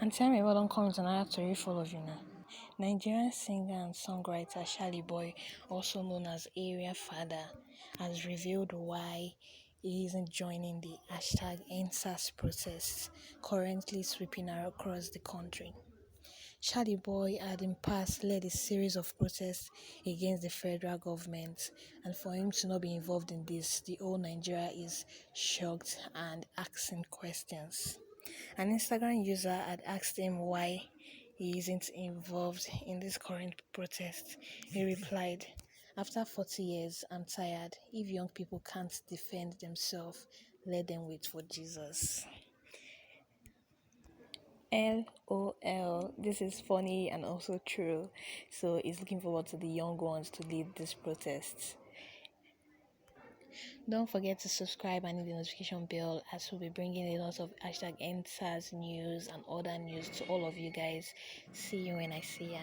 And tell me what don't come with another story full of you now. Nigerian singer and songwriter Charly also known as Area Fada, has revealed why he isn't joining the #EndSARS protests currently sweeping across the country. Charlie had in past led a series of protests against the federal government, and for him to not be involved in this, the whole Nigeria is shocked and asking questions. An Instagram user had asked him why he isn't involved in this current protest. He replied, "After 40 years, I'm tired. If young people can't defend themselves, let them wait for Jesus." LOL. This is funny and also true. So he's looking forward to the young ones to lead these protests. Don't forget to subscribe and hit the notification bell, as we'll be bringing a lot of #EndSARS news and other news to all of you guys. See you when I see ya.